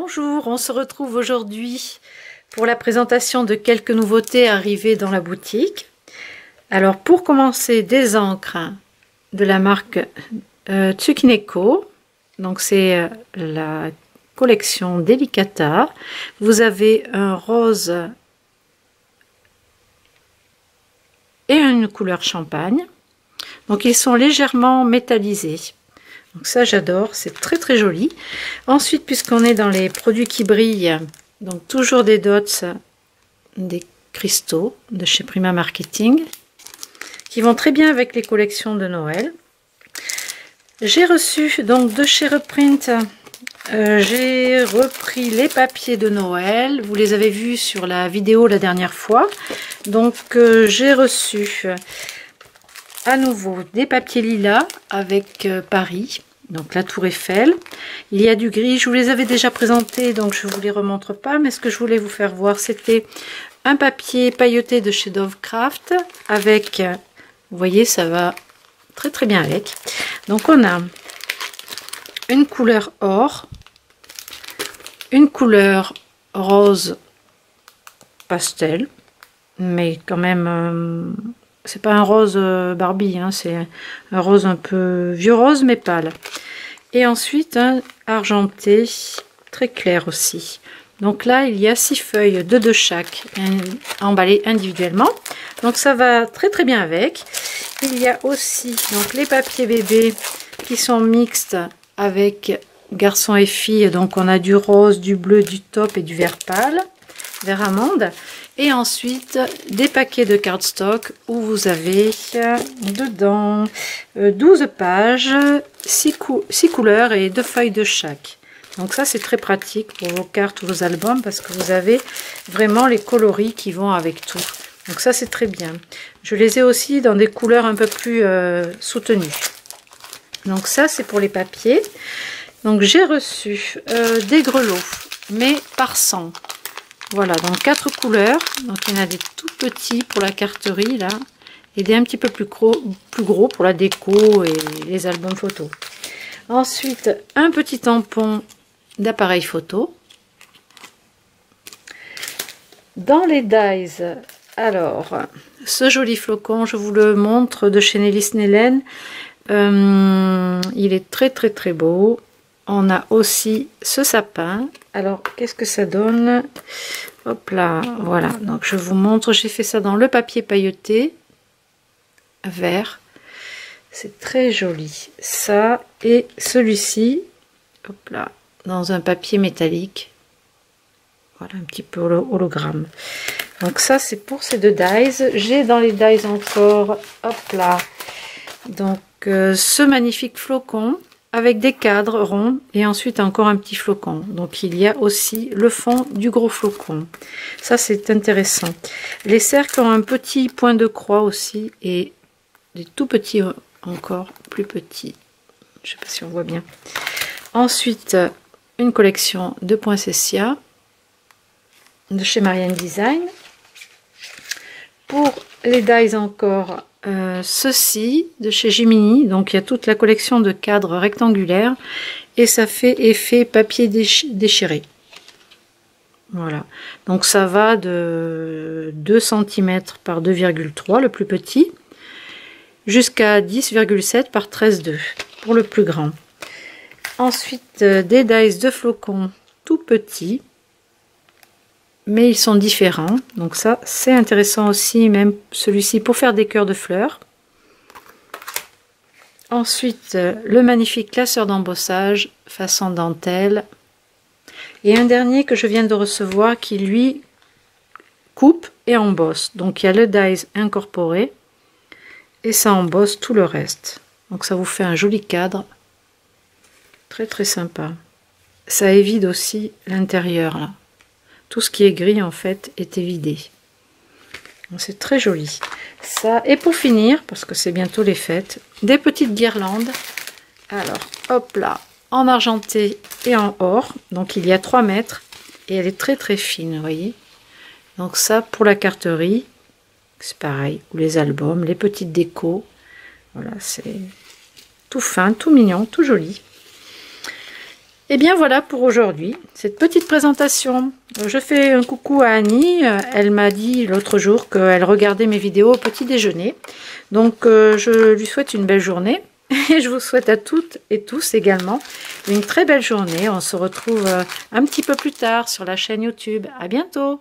Bonjour, on se retrouve aujourd'hui pour la présentation de quelques nouveautés arrivées dans la boutique. Alors pour commencer, des encres de la marque Tsukineko. Donc c'est la collection Delicata. Vous avez un rose et une couleur champagne. Donc ils sont légèrement métallisés. Donc ça j'adore, c'est très très joli. Ensuite, puisqu'on est dans les produits qui brillent, donc toujours des dots, des cristaux de chez Prima Marketing, qui vont très bien avec les collections de Noël. J'ai reçu donc de chez Reprint, j'ai repris les papiers de Noël. Vous les avez vus sur la vidéo la dernière fois. Donc j'ai reçu à nouveau des papiers lilas avec Paris, donc la tour Eiffel. Il y a du gris, je vous les avais déjà présentés, donc je ne vous les remontre pas, mais ce que je voulais vous faire voir, c'était un papier pailleté de chez Dovecraft avec, vous voyez, ça va très très bien avec. Donc on a une couleur or, une couleur rose pastel, mais quand même c'est pas un rose Barbie, hein, c'est un rose un peu vieux rose mais pâle. Et ensuite un argenté très clair aussi. Donc là il y a 6 feuilles, 2 de chaque, emballées individuellement. Donc ça va très très bien avec. Il y a aussi donc les papiers bébés qui sont mixtes avec garçons et filles. Donc on a du rose, du bleu, du taupe et du vert pâle, vert amande. Et ensuite des paquets de cardstock où vous avez dedans 12 pages, 6 couleurs et 2 feuilles de chaque. Donc ça c'est très pratique pour vos cartes ou vos albums parce que vous avez vraiment les coloris qui vont avec tout. Donc ça c'est très bien. Je les ai aussi dans des couleurs un peu plus soutenues. Donc ça c'est pour les papiers. Donc j'ai reçu des grelots mais par 100. Voilà, donc 4 couleurs. Donc il y en a des tout petits pour la carterie là, et des un petit peu plus gros pour la déco et les albums photos. Ensuite, un petit tampon d'appareil photo. Dans les dies, alors ce joli flocon, je vous le montre de chez Nelly Snellen. Il est très très très beau. On a aussi ce sapin. Alors, qu'est-ce que ça donne? Hop là, voilà. Donc, je vous montre. J'ai fait ça dans le papier pailleté vert. C'est très joli. Ça et celui-ci, hop là, dans un papier métallique. Voilà, un petit peu hologramme. Donc, ça, c'est pour ces deux dies. J'ai dans les dies encore, hop là, donc ce magnifique flocon avec des cadres ronds et ensuite encore un petit flocon. Donc il y a aussi le fond du gros flocon. Ça c'est intéressant. Les cercles ont un petit point de croix aussi et des tout petits encore plus petits. Je sais pas si on voit bien. Ensuite une collection de poinsettias de chez Marianne Design. Pour les dies encore, ceci de chez Jiminy. Donc il y a toute la collection de cadres rectangulaires et ça fait effet papier déchiré. Voilà, donc ça va de 2 cm par 2,3 le plus petit jusqu'à 10,7 par 13,2 pour le plus grand. Ensuite des dies de flocons tout petits, mais ils sont différents, donc ça c'est intéressant aussi, même celui-ci pour faire des cœurs de fleurs. Ensuite le magnifique classeur d'embossage façon dentelle, et un dernier que je viens de recevoir qui lui coupe et embosse. Donc il y a le dies incorporé et ça embosse tout le reste, donc ça vous fait un joli cadre très très sympa. Ça évite aussi l'intérieur là. Tout ce qui est gris en fait est évidé. C'est très joli. Ça, et pour finir, parce que c'est bientôt les fêtes, des petites guirlandes. Alors, hop là, en argenté et en or. Donc il y a 3 mètres et elle est très très fine, vous voyez. Donc ça pour la carterie, c'est pareil, ou les albums, les petites décos. Voilà, c'est tout fin, tout mignon, tout joli. Et bien voilà pour aujourd'hui, cette petite présentation. Je fais un coucou à Annie, elle m'a dit l'autre jour qu'elle regardait mes vidéos au petit déjeuner. Donc je lui souhaite une belle journée et je vous souhaite à toutes et tous également une très belle journée. On se retrouve un petit peu plus tard sur la chaîne YouTube. À bientôt!